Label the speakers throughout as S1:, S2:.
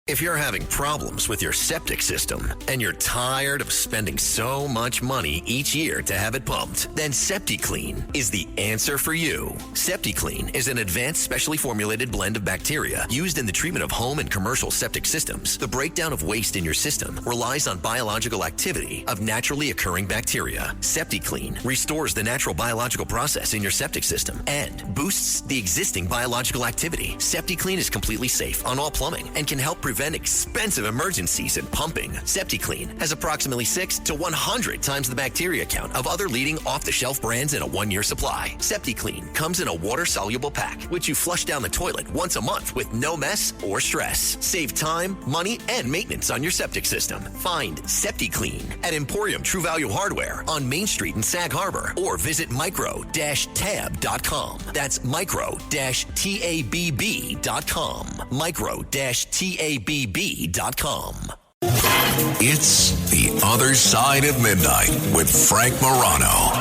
S1: If you're having problems with your septic system and you're tired of spending so much money each year to have it pumped, then SeptiClean is the answer for you. SeptiClean is an advanced specially formulated blend of bacteria used in the treatment of home and commercial septic systems. The breakdown of waste in your system relies on biological activity of naturally occurring bacteria. SeptiClean restores the natural biological process in your septic system and boosts the existing biological activity. SeptiClean is completely safe on all plumbing and can help prevent expensive emergencies in pumping. SeptiClean has approximately 6 to 100 times the bacteria count of other leading off-the-shelf brands in a 1-year supply. SeptiClean comes in a water-soluble pack, which you flush down the toilet once a month with no mess or stress. Save time, money, and maintenance on your septic system. Find SeptiClean at Emporium True Value Hardware on Main Street in Sag Harbor or visit micro-tab.com. That's micro-tabb.com. Micro-tabb.com.
S2: It's The Other Side of Midnight with Frank Morano.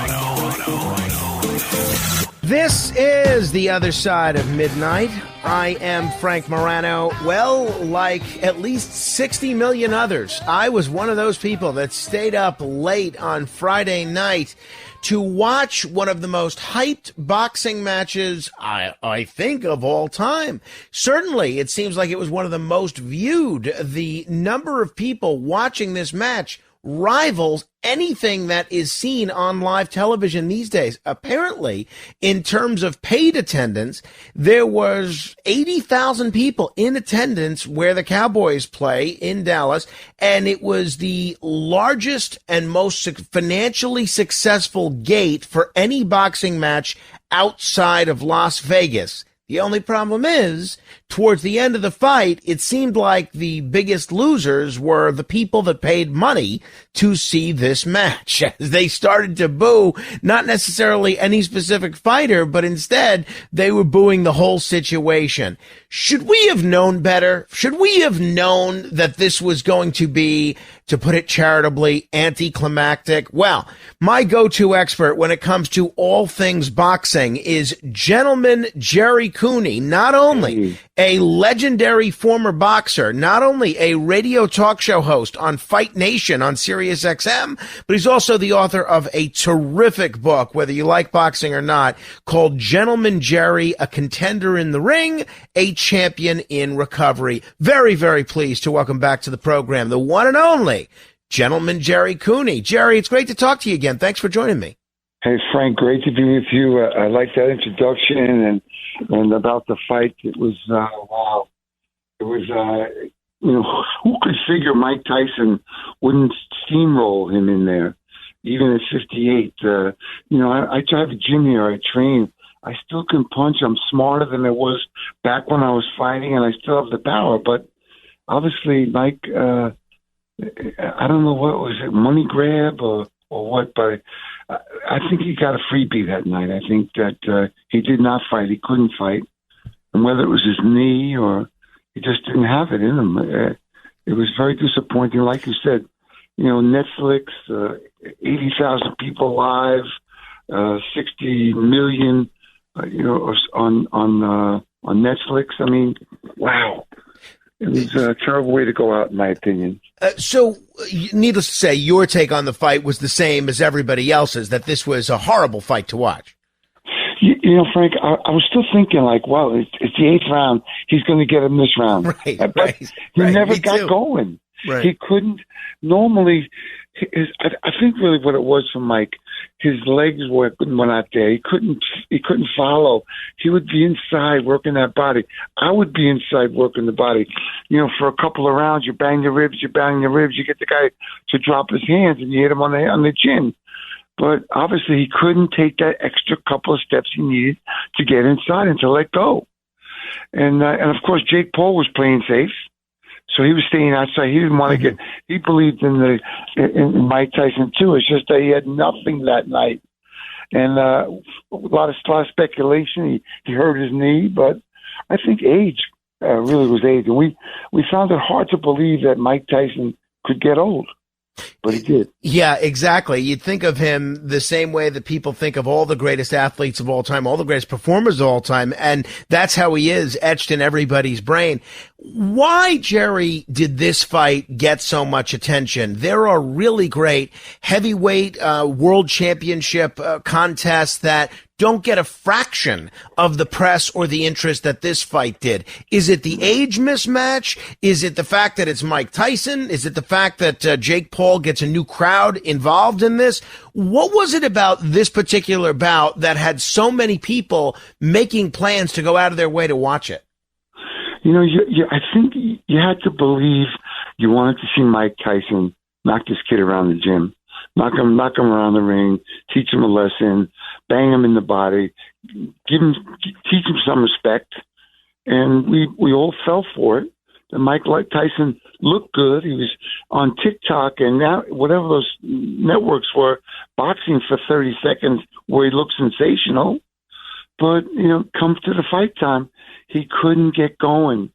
S3: This is The Other Side of Midnight. I am Frank Morano. Well, like at least 60 million others, I was one of those people that stayed up late on Friday night to watch one of the most hyped boxing matches, I think, of all time. Certainly, it seems like it was one of the most viewed. The number of people watching this match rivals anything that is seen on live television these days. Apparently, in terms of paid attendance, there was 80,000 people in attendance where the Cowboys play in Dallas, and it was the largest and most financially successful gate for any boxing match outside of Las Vegas. The only problem is, towards the end of the fight, it seemed like the biggest losers were the people that paid money to see this match. They started to boo not necessarily any specific fighter, but instead they were booing the whole situation. Should we have known better? Should we have known that this was going to be, to put it charitably, anticlimactic? Well, my go-to expert when it comes to all things boxing is gentleman Gerry Cooney, not only a legendary former boxer, not only a radio talk show host on Fight Nation on Sirius XM, but he's also the author of a terrific book, whether you like boxing or not, called Gentleman Gerry, A Contender in the Ring, a Champion in Recovery. Very, very pleased to welcome back to the program the one and only Gentleman Gerry Cooney. Gerry, it's great to talk to you again. Thanks for joining me.
S4: Hey, Frank, great to be with you. I like that introduction and about the fight. It was, wow. It was, who could figure Mike Tyson wouldn't steamroll him in there, even at 58. I drive a gym here. I train. I still can punch. I'm smarter than I was back when I was fighting, and I still have the power. But obviously, Mike, I don't know what was it, money grab or what, but I think he got a freebie that night. I think that he did not fight. He couldn't fight. And whether it was his knee or he just didn't have it in him, it was very disappointing. Like you said, Netflix, 80,000 people live, 60 million, on Netflix. I mean, wow. It was a terrible way to go out, in my opinion.
S3: So, needless to say, your take on the fight was the same as everybody else's, that this was a horrible fight to watch.
S4: Frank, I was still thinking, like, wow, it's the 8th round. He's going to get him this round. But he never got going. Right. He couldn't. Normally, I think really what it was for Mike, his legs were not there. He couldn't follow. He would be inside working that body. I would be inside working the body. For a couple of rounds, you bang the ribs, you get the guy to drop his hands, and you hit him on the chin. But obviously, he couldn't take that extra couple of steps he needed to get inside and to let go. And of course, Jake Paul was playing safe. So he was staying outside. He didn't want to get. He believed in Mike Tyson too. It's just that he had nothing that night, and a lot of speculation. He hurt his knee, but I think age really was age, and we found it hard to believe that Mike Tyson could get old. but he did.
S3: Yeah, exactly. You'd think of him the same way that people think of all the greatest athletes of all time, all the greatest performers of all time, and that's how he is, etched in everybody's brain. Why, Gerry, did this fight get so much attention? There are really great heavyweight world championship contests that don't get a fraction of the press or the interest that this fight did. Is it the age mismatch? Is it the fact that it's Mike Tyson? Is it the fact that Jake Paul gets a new crowd involved in this? What was it about this particular bout that had so many people making plans to go out of their way to watch it?
S4: You know, I think you had to believe you wanted to see Mike Tyson knock this kid around the gym, knock him around the ring, teach him a lesson, bang him in the body, teach him some respect. And we all fell for it. And Mike Tyson looked good. He was on TikTok and now whatever those networks were, boxing for 30 seconds where he looked sensational. But, you know, come to the fight time, he couldn't get going.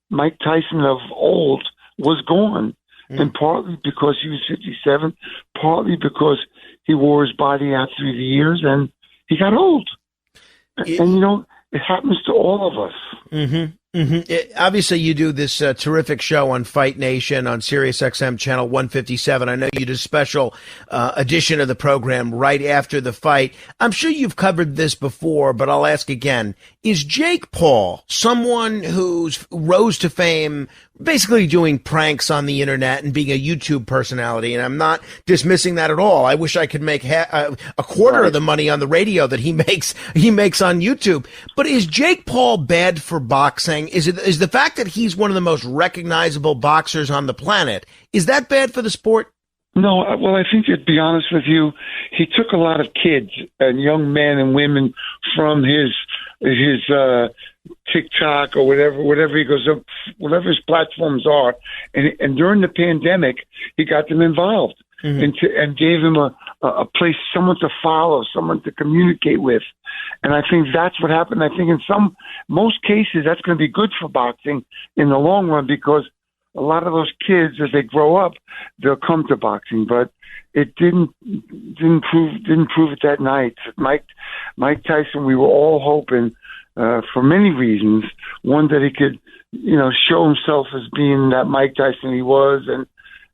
S4: Mike Tyson of old was gone. And partly because he was 57, partly because he wore his body out through the years and he got old. And, you know, it happens to all of us.
S3: Mm-hmm. Mm-hmm. Obviously, you do this terrific show on Fight Nation on Sirius XM channel 157. I know you did a special edition of the program right after the fight. I'm sure you've covered this before, but I'll ask again. Is Jake Paul someone who's rose to fame basically doing pranks on the internet and being a YouTube personality? And I'm not dismissing that at all. I wish I could make a quarter of the money on the radio that he makes on YouTube. But is Jake Paul bad for boxing? Is the fact that he's one of the most recognizable boxers on the planet, is that bad for the sport?
S4: No, well, I think, to be honest with you, he took a lot of kids and young men and women from his TikTok or whatever he goes up, whatever his platforms are, and during the pandemic, he got them involved and gave them a place, someone to follow, someone to communicate with, and I think that's what happened. I think in most cases, that's going to be good for boxing in the long run because a lot of those kids, as they grow up, they'll come to boxing, but it didn't prove it that night. Mike Tyson, we were all hoping for many reasons. One, that he could, you know, show himself as being that Mike Tyson he was,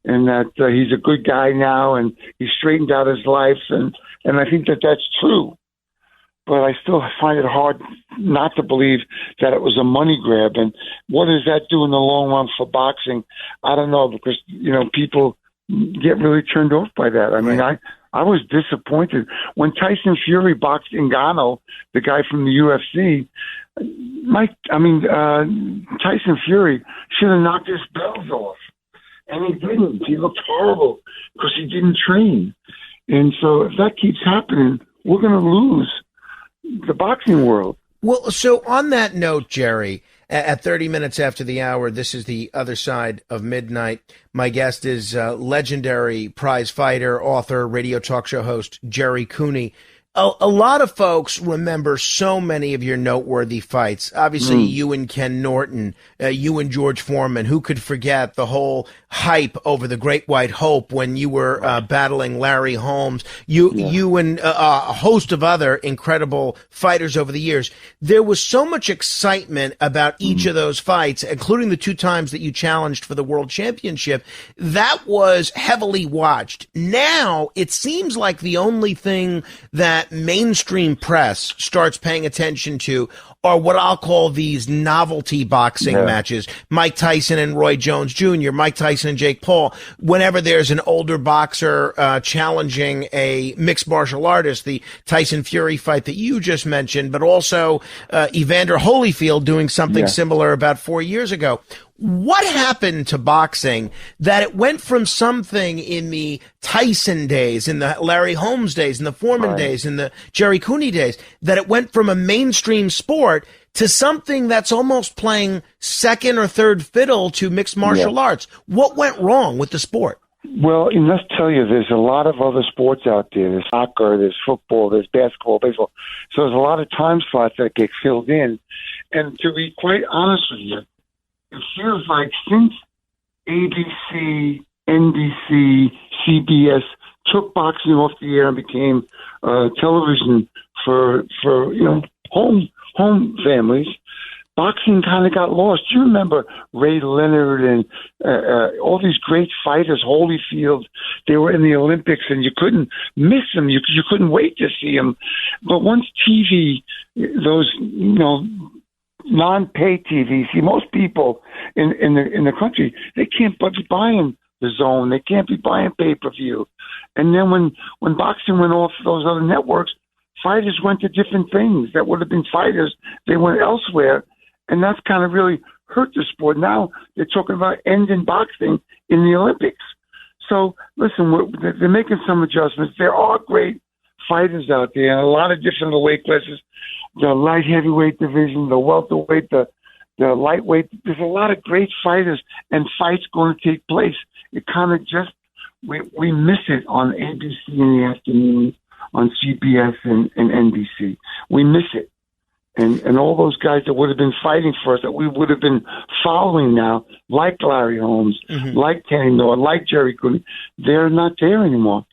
S4: and that he's a good guy now, and he's straightened out his life, and I think that that's true. But I still find it hard not to believe that it was a money grab. And what does that do in the long run for boxing? I don't know, because, you know, people get really turned off by that. I mean, I was disappointed. When Tyson Fury boxed Ngannou, the guy from the UFC, Tyson Fury should have knocked his bells off. And he didn't. He looked horrible because he didn't train. And so if that keeps happening, we're going to lose the boxing world.
S3: Well, so on that note, Gerry, at 30 minutes after the hour, this is The Other Side of Midnight. My guest is legendary prize fighter, author, radio talk show host, Gerry Cooney. A lot of folks remember so many of your noteworthy fights. Obviously, you and Ken Norton, you and George Foreman. Who could forget the whole hype over the Great White Hope when you were battling Larry Holmes? You and a host of other incredible fighters over the years. There was so much excitement about each of those fights, including the 2 times that you challenged for the World Championship. That was heavily watched. Now, it seems like the only thing that mainstream press starts paying attention to are what I'll call these novelty boxing matches. Mike Tyson and Roy Jones Jr., Mike Tyson and Jake Paul. Whenever there's an older boxer challenging a mixed martial artist, the Tyson Fury fight that you just mentioned, but also Evander Holyfield doing something similar about 4 years ago. What happened to boxing that it went from something in the Tyson days, in the Larry Holmes days, in the Foreman days, in the Gerry Cooney days, that it went from a mainstream sport to something that's almost playing second or third fiddle to mixed martial arts? What went wrong with the sport?
S4: Well, and let's tell you, there's a lot of other sports out there. There's soccer, there's football, there's basketball, baseball. So there's a lot of time slots that get filled in. And to be quite honest with you, it feels like since ABC NBC, CBS took boxing off the air and became television for home families. Boxing kind of got lost. You remember Ray Leonard and all these great fighters, Holyfield. They were in the Olympics, and you couldn't miss them. You couldn't wait to see them. But once TV, those non-pay TV. See, most people in the country, they can't be buying the Zone. They can't be buying pay-per-view. And then when boxing went off those other networks, fighters went to different things that would have been fighters. They went elsewhere. And that's kind of really hurt the sport. Now they're talking about ending boxing in the Olympics. So, listen, they're making some adjustments. There are great fighters out there in a lot of different weight classes, the light heavyweight division, the welterweight, the lightweight. There's a lot of great fighters and fights going to take place. It kind of just, we miss it on ABC in the afternoon, on CBS and NBC. We miss it. And all those guys that would have been fighting for us, that we would have been following now, like Larry Holmes, like Kenny Norton, like Gerry Cooney, they're not there anymore.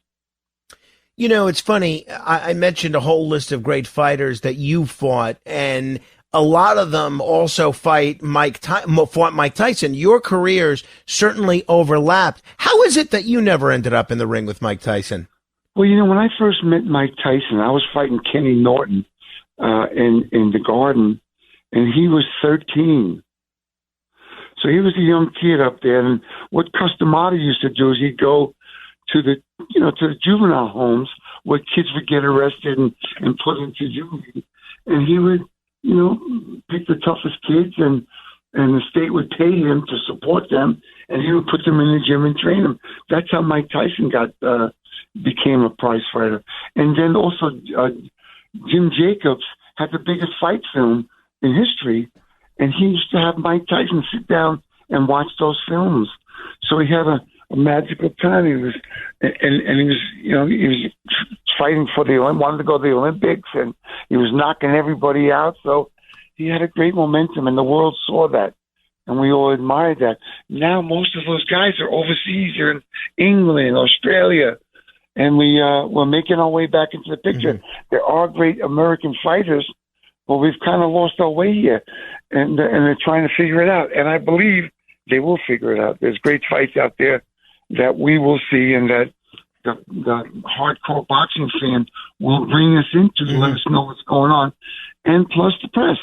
S3: You know, it's funny. I mentioned a whole list of great fighters that you fought, and a lot of them also fought Mike Tyson. Your careers certainly overlapped. How is it that you never ended up in the ring with Mike Tyson?
S4: Well, when I first met Mike Tyson, I was fighting Kenny Norton in the Garden, and he was 13. So he was a young kid up there. And what Customato used to do is he'd go to the juvenile homes where kids would get arrested and put into juvie. And he would, pick the toughest kids, and the state would pay him to support them, and he would put them in the gym and train them. That's how Mike Tyson became a prize fighter. And then also Jim Jacobs had the biggest fight film in history, and he used to have Mike Tyson sit down and watch those films. So he had a magical time. He was fighting for wanted to go to the Olympics, and he was knocking everybody out. So he had a great momentum, and the world saw that, and we all admired that. Now most of those guys are overseas. They're in England, Australia, and we're making our way back into the picture. There are great American fighters, but we've kind of lost our way here, and they're trying to figure it out. And I believe they will figure it out. There's great fights out there that we will see, and that the hardcore boxing fan will bring us into to let us know what's going on, and plus the press.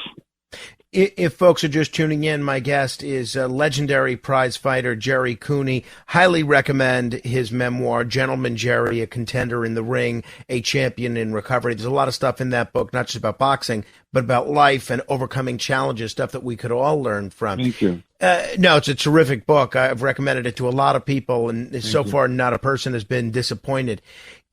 S3: If folks are just tuning in, my guest is legendary prize fighter Gerry Cooney. Highly recommend his memoir, Gentleman Gerry, a contender in the ring, a champion in recovery. There's a lot of stuff in that book, not just about boxing, but about life and overcoming challenges, stuff that we could all learn from.
S4: Thank you.
S3: No, it's a terrific book. I've recommended it to a lot of people, and so far not a person has been disappointed.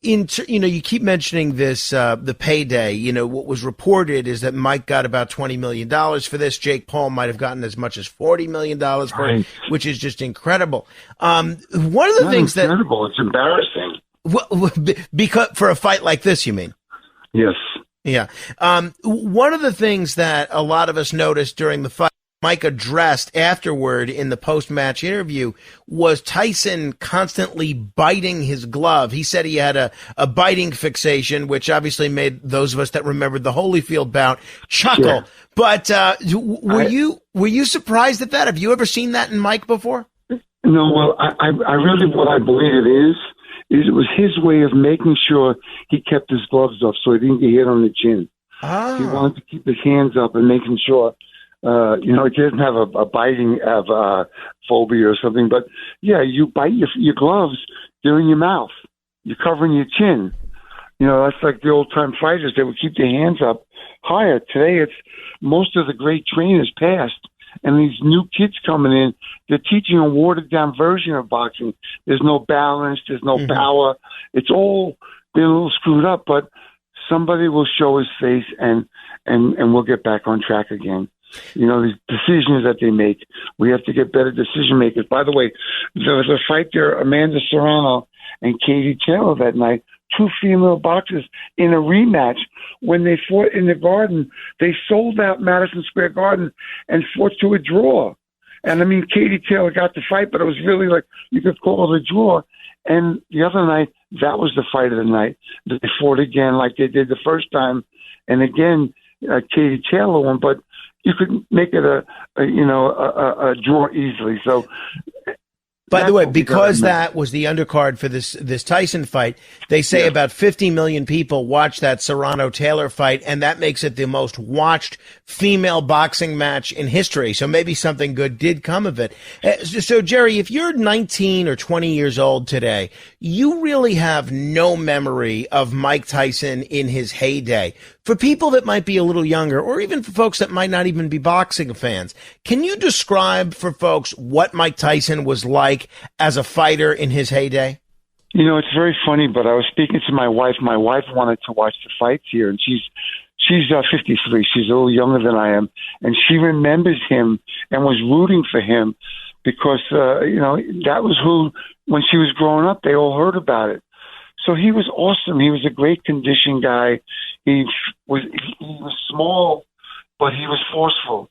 S3: You keep mentioning this, the payday. What was reported is that Mike got about $20 million for this. Jake Paul might have gotten as much as $40 million for it, which is just incredible. One of the things
S4: incredible. It's embarrassing.
S3: Because for a fight like this, you mean?
S4: Yes.
S3: Yeah. One of the things that a lot of us noticed during the fight, Mike addressed afterward in the post-match interview, was Tyson constantly biting his glove. He said he had a biting fixation, which obviously made those of us that remembered the Holyfield bout chuckle. Yeah. But were you surprised at that? Have you ever seen that in Mike before?
S4: No. Well, I really, what I believe it is it was his way of making sure he kept his gloves off so he didn't get hit on the chin. He wanted to keep his hands up and making sure. He doesn't have a biting phobia or something, but yeah, you bite your gloves, they're in your mouth. You're covering your chin. That's like the old time fighters. They would keep their hands up higher. Today, it's most of the great trainers passed, and these new kids coming in, they're teaching a watered down version of boxing. There's no balance, there's no power. It's all been a little screwed up, but somebody will show his face and we'll get back on track again. These decisions that they make, we have to get better decision makers. By the way, there was a fight there, Amanda Serrano and Katie Taylor that night, two female boxers in a rematch. When they fought in the Garden, they sold out Madison Square Garden and fought to a draw. And I mean, Katie Taylor got the fight, but it was really like you could call it a draw. And the other night, that was the fight of the night. They fought again like they did the first time, and again, Katie Taylor won. But you could make it a draw easily. So.
S3: By the way, because that was the undercard for this Tyson fight, they say about 50 million people watched that Serrano-Taylor fight, and that makes it the most watched female boxing match in history. So maybe something good did come of it. So, Gerry, if you're 19 or 20 years old today, you really have no memory of Mike Tyson in his heyday. For people that might be a little younger, or even for folks that might not even be boxing fans, can you describe for folks what Mike Tyson was like as a fighter in his heyday?
S4: You know, it's very funny, but I was speaking to my wife. My wife wanted to watch the fights here, and she's 53. She's a little younger than I am, and she remembers him and was rooting for him because, that was who, when she was growing up, they all heard about it. So he was awesome. He was a great conditioned guy. He was small, but he was forceful.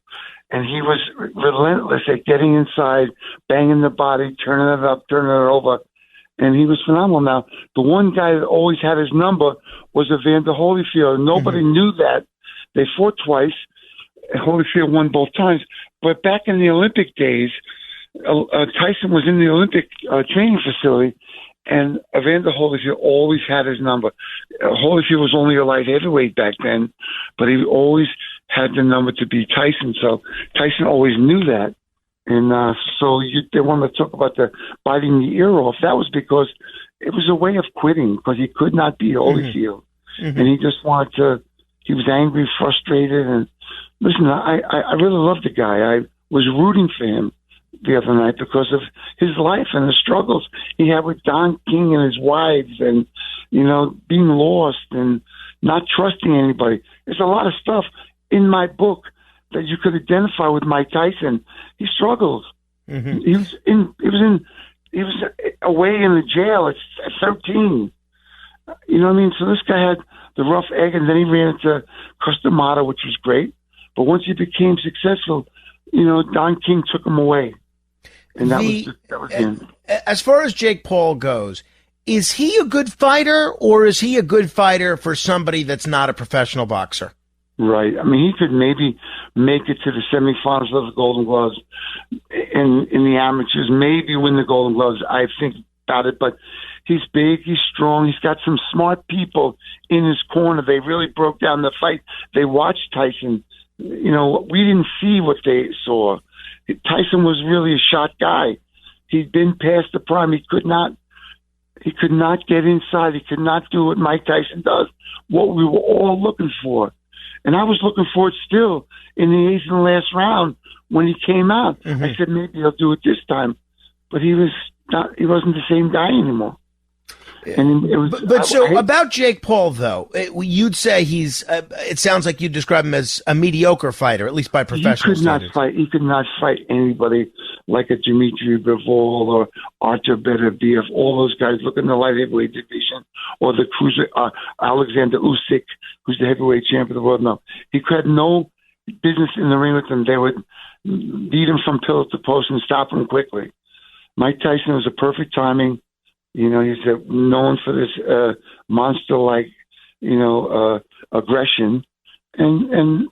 S4: And he was relentless at getting inside, banging the body, turning it up, turning it over. And he was phenomenal. Now, the one guy that always had his number was Evander Holyfield. Nobody knew that. They fought twice. Holyfield won both times. But back in the Olympic days, Tyson was in the Olympic training facility, and Evander Holyfield always had his number. Holyfield was only a light heavyweight back then, but he always had the number to beat Tyson. So Tyson always knew that. And they wanted to talk about the biting the ear off. That was because it was a way of quitting, because he could not beat Holyfield. And he just wanted to, he was angry, frustrated. And listen, I really loved the guy. I was rooting for him the other night because of his life and the struggles he had with Don King and his wives, and, being lost and not trusting anybody. There's a lot of stuff in my book that you could identify with Mike Tyson. He struggled. He was away in the jail at 13. You know what I mean? So this guy had the rough egg, and then he ran into Customata, which was great. But once he became successful, Don King took him away. And that was him.
S3: As far as Jake Paul goes, is he a good fighter, or is he a good fighter for somebody that's not a professional boxer?
S4: Right. I mean, he could maybe make it to the semifinals of the Golden Gloves in the amateurs, maybe win the Golden Gloves. I think about it, but he's big, he's strong, he's got some smart people in his corner. They really broke down the fight. They watched Tyson. We didn't see what they saw. Tyson was really a shot guy. He'd been past the prime. He could not get inside. He could not do what Mike Tyson does, what we were all looking for. And I was looking for it still in the eighth and last round when he came out. I said, maybe he'll do it this time. But he wasn't the same guy anymore. And it was,
S3: about Jake Paul, though, you'd say he's, it sounds like you describe him as a mediocre fighter, at least by professional standards.
S4: He could not fight anybody like a Dmitry Bivol or Artur Beterbiev, all those guys. Look in the light heavyweight division, or the cruiser, Alexander Usyk, who's the heavyweight champion of the world. No, he had no business in the ring with them. They would beat him from pillar to post and stop him quickly. Mike Tyson was a perfect timing. He's known for this monster-like, aggression, and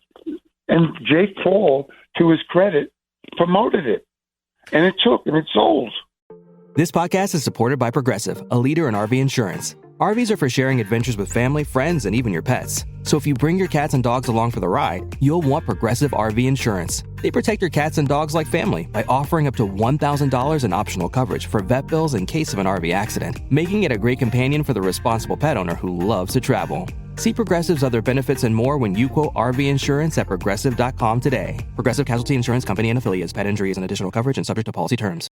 S4: Jake Paul, to his credit, promoted it, and it took, and it sold.
S5: This podcast is supported by Progressive, a leader in RV insurance. RVs are for sharing adventures with family, friends, and even your pets. So if you bring your cats and dogs along for the ride, you'll want Progressive RV Insurance. They protect your cats and dogs like family by offering up to $1,000 in optional coverage for vet bills in case of an RV accident, making it a great companion for the responsible pet owner who loves to travel. See Progressive's other benefits and more when you quote RV Insurance at Progressive.com today. Progressive Casualty Insurance Company and Affiliates. Pet injuries and additional coverage and subject to policy terms.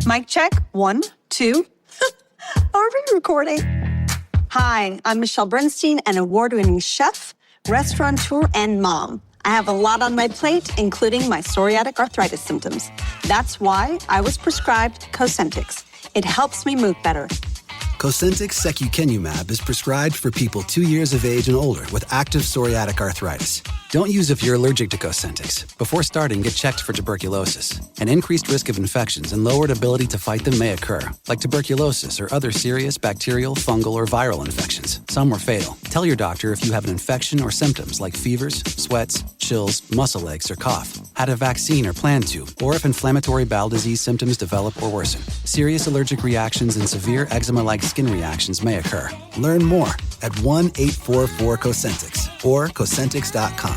S6: Mic check. 1, 2. Are we recording? Hi, I'm Michelle Bernstein, an award-winning chef, restaurateur, and mom. I have a lot on my plate, including my psoriatic arthritis symptoms. That's why I was prescribed Cosentyx. It helps me move better.
S7: Cosentyx secukinumab is prescribed for people 2 years of age and older with active psoriatic arthritis. Don't use if you're allergic to Cosentyx. Before starting, get checked for tuberculosis. An increased risk of infections and lowered ability to fight them may occur, like tuberculosis or other serious bacterial, fungal, or viral infections. Some were fatal. Tell your doctor if you have an infection or symptoms like fevers, sweats, chills, muscle aches, or cough, had a vaccine or plan to, or if inflammatory bowel disease symptoms develop or worsen. Serious allergic reactions and severe eczema-like skin reactions may occur. Learn more at 1-844-COSENTYX or Cosentyx.com.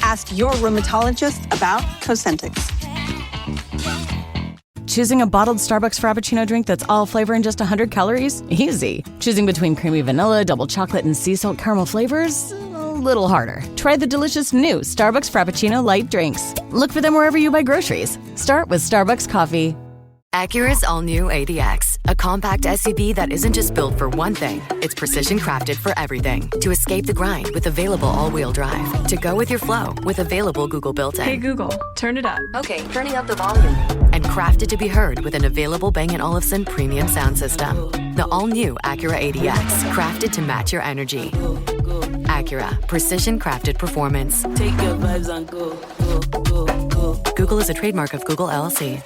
S6: Ask your rheumatologist about Cosentyx.
S8: Choosing a bottled Starbucks Frappuccino drink that's all flavor and just 100 calories? Easy. Choosing between creamy vanilla, double chocolate, and sea salt caramel flavors? A little harder. Try the delicious new Starbucks Frappuccino light drinks. Look for them wherever you buy groceries. Start with Starbucks coffee.
S9: Acura's all-new ADX, a compact SUV that isn't just built for one thing. It's precision crafted for everything. To escape the grind with available all-wheel drive. To go with your flow with available Google built-in.
S10: Hey Google, turn it up.
S9: Okay, turning up the volume. And crafted to be heard with an available Bang & Olufsen premium sound system. The all-new Acura ADX, crafted to match your energy. Acura, precision crafted performance.
S11: Take your vibes and go, go, go, go.
S9: Google is a trademark of Google LLC.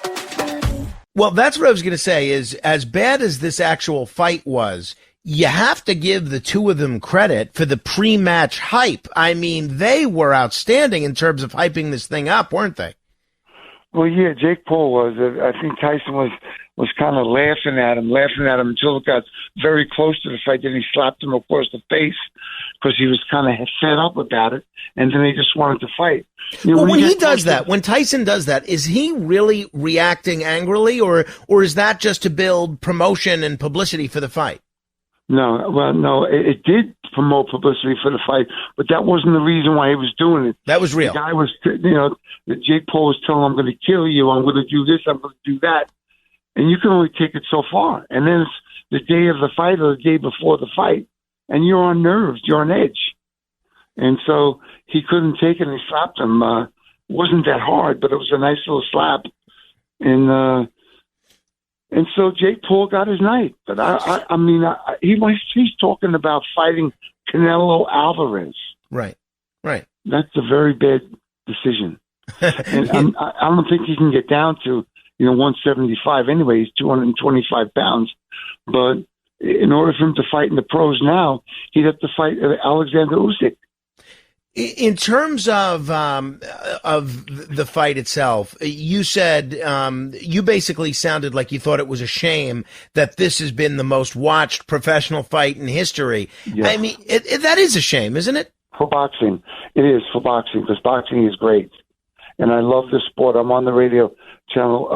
S3: Well, that's what I was going to say is, as bad as this actual fight was, you have to give the two of them credit for the pre-match hype. I mean, they were outstanding in terms of hyping this thing up, weren't they?
S4: Well, yeah, Jake Paul was. I think Tyson was kind of laughing at him until it got very close to the fight. Then he slapped him across the face because he was kind of fed up about it, and then he just wanted to fight. You know,
S3: well, when he does that, when Tyson does that, is he really reacting angrily, or is that just to build promotion and publicity for the fight?
S4: No, it did promote publicity for the fight, but that wasn't the reason why he was doing it.
S3: That was real.
S4: The guy was, Jake Paul was telling him, I'm going to kill you, I'm going to do this, I'm going to do that. And you can only take it so far. And then it's the day of the fight or the day before the fight, and you're on nerves, you're on edge. And so he couldn't take it, and he slapped him. It wasn't that hard, but it was a nice little slap. And so Jake Paul got his night. But he's talking about fighting Canelo Alvarez.
S3: Right.
S4: That's a very bad decision. And I don't think he can get down to 175 anyway. He's 225 pounds. But in order for him to fight in the pros now, he'd have to fight Alexander Usyk.
S3: In terms of the fight itself, you said you basically sounded like you thought it was a shame that this has been the most watched professional fight in history. Yeah. I mean, that is a shame, isn't it?
S4: For boxing. It is for boxing, because boxing is great. And I love the sport. I'm on the radio channel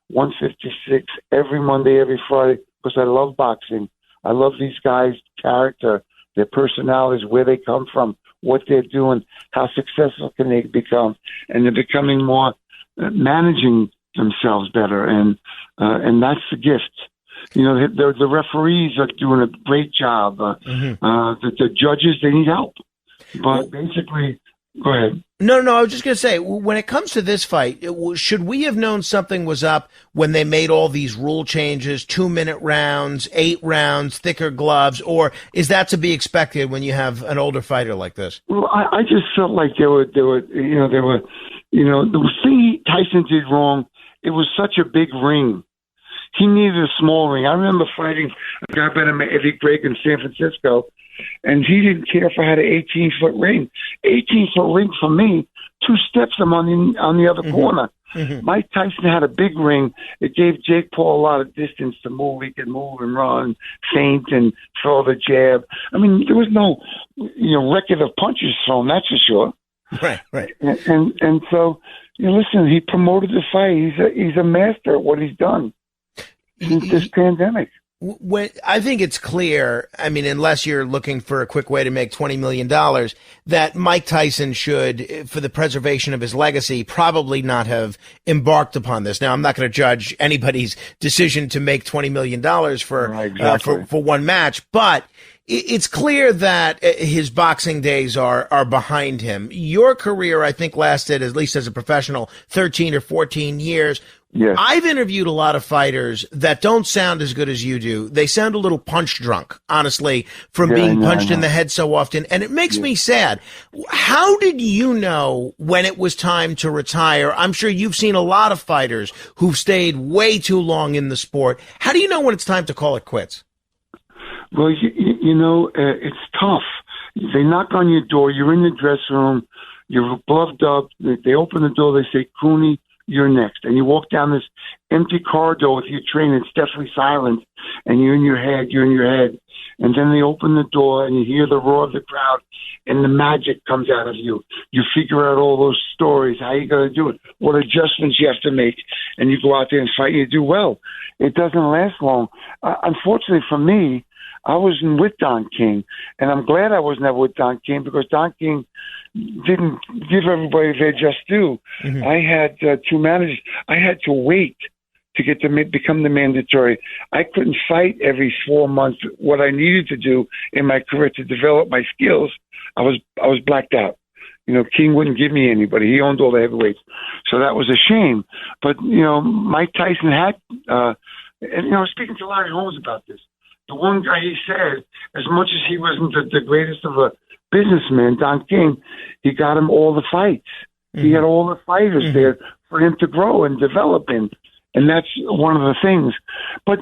S4: 156 every Monday, every Friday, because I love boxing. I love these guys' character, their personalities, where they come from, what they're doing, how successful can they become, and they're becoming more managing themselves better, and that's the gift. The referees are doing a great job. The judges, they need help, but basically, go ahead.
S3: No, I was just going to say, when it comes to this fight, should we have known something was up when they made all these rule changes, 2-minute rounds, 8 rounds, thicker gloves, or is that to be expected when you have an older fighter like this?
S4: Well, I just felt like the thing Tyson did wrong, it was such a big ring. He needed a small ring. I remember fighting a guy by the name of Eddie Gregg in San Francisco, and he didn't care if I had an 18-foot ring. 18-foot ring for me, 2 steps, I'm on the other corner. Mm-hmm. Mike Tyson had a big ring. It gave Jake Paul a lot of distance to move. He could move and run, feint, and throw the jab. I mean, there was no record of punches thrown, that's for sure.
S3: Right.
S4: And so, listen, he promoted the fight. He's a master at what he's done since this pandemic.
S3: I think it's clear, I mean, unless you're looking for a quick way to make $20 million, that Mike Tyson should, for the preservation of his legacy, probably not have embarked upon this. Now, I'm not going to judge anybody's decision to make $20 million for one match, but it's clear that his boxing days are behind him. Your career, I think, lasted, at least as a professional, 13 or 14 years.
S4: Yes.
S3: I've interviewed a lot of fighters that don't sound as good as you do. They sound a little punch drunk, honestly, from being punched in the head so often. And it makes me sad. How did you know when it was time to retire? I'm sure you've seen a lot of fighters who've stayed way too long in the sport. How do you know when it's time to call it quits?
S4: Well, it's tough. They knock on your door. You're in the dressing room. You're gloved up. They open the door. They say, Cooney, you're next. And you walk down this empty corridor with your trainer. It's definitely silent. And you're in your head. And then they open the door and you hear the roar of the crowd and the magic comes out of you. You figure out all those stories, how you going to do it, what adjustments you have to make. And you go out there and fight and you do well. It doesn't last long. Unfortunately for me, I wasn't with Don King. And I'm glad I was never with Don King because Don King didn't give everybody their just due. Mm-hmm. I had two managers. I had to wait to get to become the mandatory. I couldn't fight every 4 months what I needed to do in my career to develop my skills. I was blacked out. King wouldn't give me anybody. He owned all the heavyweights. So that was a shame. But, Mike Tyson had, I was speaking to Larry Holmes about this. The one guy, he said, as much as he wasn't the greatest of a businessman, Don King, he got him all the fights. Mm-hmm. He had all the fighters there for him to grow and develop in. And that's one of the things. But,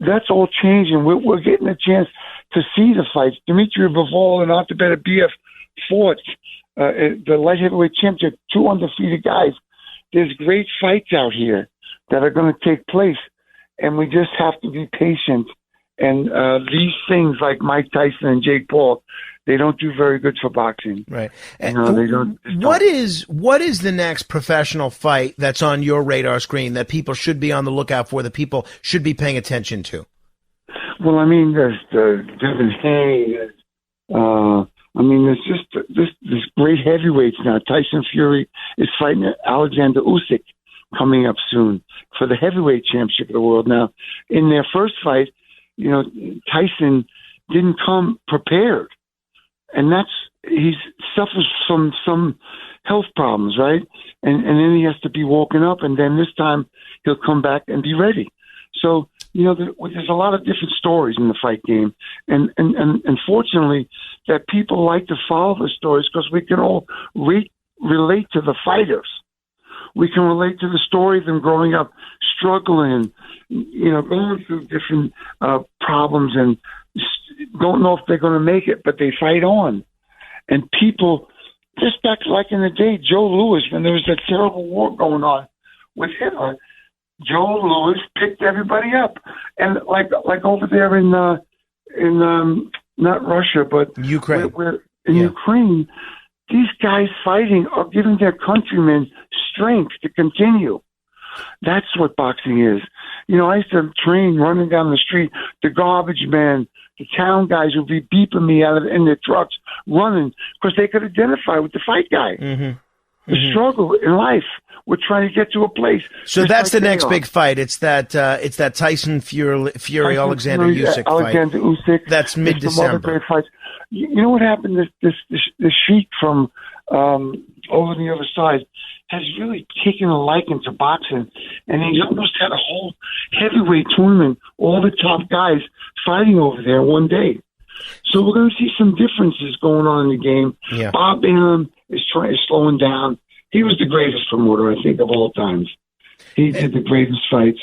S4: that's all changing. We're getting a chance to see the fights. Dmitry Bivol and Artur Beterbiev fought the light heavyweight championship, two undefeated guys. There's great fights out here that are going to take place. And we just have to be patient. And these things like Mike Tyson and Jake Paul, they don't do very good for boxing.
S3: Right.
S4: They don't.
S3: What is the next professional fight that's on your radar screen that people should be on the lookout for, that people should be paying attention to?
S4: Well, there's Devin Haney. There's just this great heavyweights now. Tyson Fury is fighting Alexander Usyk coming up soon for the heavyweight championship of the world. Now, in their first fight, Tyson didn't come prepared. And he suffers from some health problems, right? And then he has to be woken up, and then this time he'll come back and be ready. So, there's a lot of different stories in the fight game. And fortunately, that people like to follow the stories because we can all relate to the fighters. We can relate to the story of them growing up, struggling, going through different problems and don't know if they're going to make it, but they fight on. And people, just back like in the day, Joe Louis, when there was that terrible war going on with Hitler, Joe Louis picked everybody up. And like over there in not Russia, but
S3: Ukraine.
S4: Ukraine, these guys fighting are giving their countrymen strength to continue. That's what boxing is. I used to train running down the street, the garbage man, the town guys would be beeping me in their trucks, running, because they could identify with the fight guy. Mm-hmm. The struggle in life. We're trying to get to a place.
S3: So that's the next big fight. It's that Tyson Fury Alexander Usyk fight.
S4: Alexander Usyk.
S3: That's mid-December.
S4: You know what happened? This sheik from over on the other side has really taken a liking to boxing, and he's almost had a whole heavyweight tournament, all the top guys fighting over there one day. So we're going to see some differences going on in the game.
S3: Yeah.
S4: Bob Arum is slowing down. He was the greatest promoter, I think, of all times. He did the greatest fights.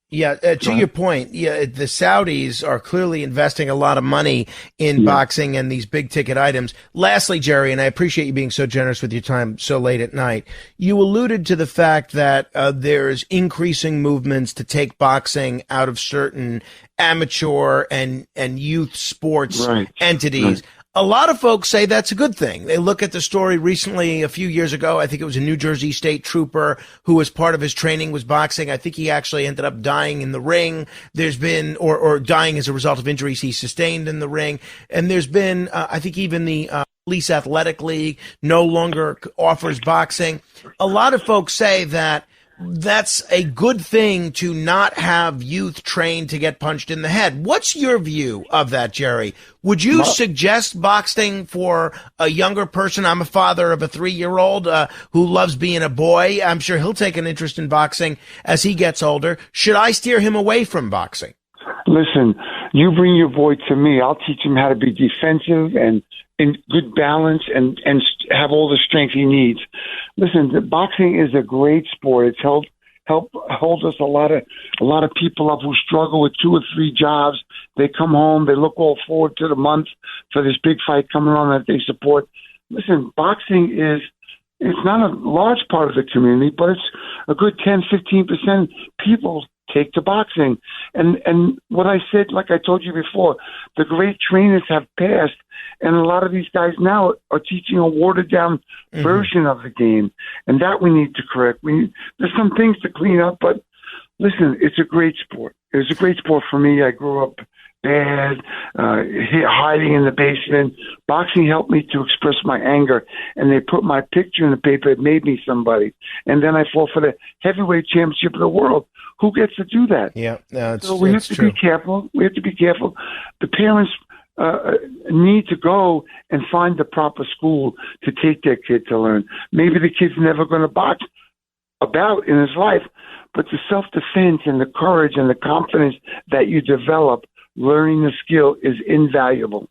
S3: Yeah, to your point, the Saudis are clearly investing a lot of money in boxing and these big ticket items. Lastly, Gerry, and I appreciate you being so generous with your time so late at night, you alluded to the fact that there's increasing movements to take boxing out of certain amateur and youth sports entities. Right. A lot of folks say that's a good thing. They look at the story recently, a few years ago. I think it was a New Jersey state trooper who, as part of his training, was boxing. I think he actually ended up dying in the ring. There's been, or dying as a result of injuries he sustained in the ring. And there's been, I think even the Police Athletic League no longer offers boxing. A lot of folks say that that's a good thing to not have youth trained to get punched in the head. What's your view of that, Gerry? Would you suggest boxing for a younger person? I'm a father of a 3-year-old who loves being a boy. I'm sure he'll take an interest in boxing as he gets older. Should I steer him away from boxing?
S4: Listen, you bring your boy to me. I'll teach him how to be defensive and in good balance and have all the strength he needs. Listen, boxing is a great sport. It's holds us a lot of people up who struggle with 2 or 3 jobs. They come home, they look all forward to the month for this big fight coming on that they support. Listen, boxing it's not a large part of the community, but it's a good 10-15% people take to boxing. And what I said, like I told you before, the great trainers have passed, and a lot of these guys now are teaching a watered-down version of the game, and that we need to correct. There's some things to clean up, but listen, it's a great sport. It was a great sport for me. I grew up bad, hiding in the basement. Boxing helped me to express my anger, and they put my picture in the paper. It made me somebody. And then I fought for the heavyweight championship of the world. Who gets to do that?
S3: Yeah, no,
S4: so we have to be careful. We have to be careful. The parents need to go and find the proper school to take their kid to learn. Maybe the kid's never going to box about in his life, but the self-defense and the courage and the confidence that you develop learning the skill is invaluable.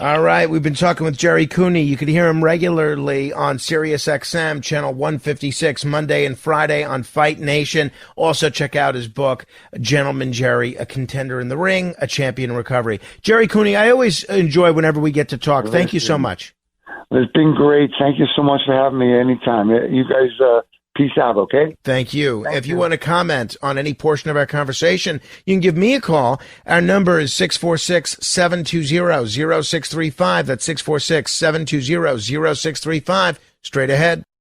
S3: All right, we've been talking with Gerry Cooney. You can hear him regularly on Sirius XM, channel 156, Monday and Friday on Fight Nation. Also check out his book, Gentleman Gerry, A Contender in the Ring, A Champion in Recovery. Gerry Cooney, I always enjoy whenever we get to talk. Thank you so much.
S4: It's been great. Thank you so much for having me anytime. You guys, peace out, okay?
S3: Thank you. If you want to comment on any portion of our conversation, you can give me a call. Our number is 646-720-0635. That's 646-720-0635. Straight ahead.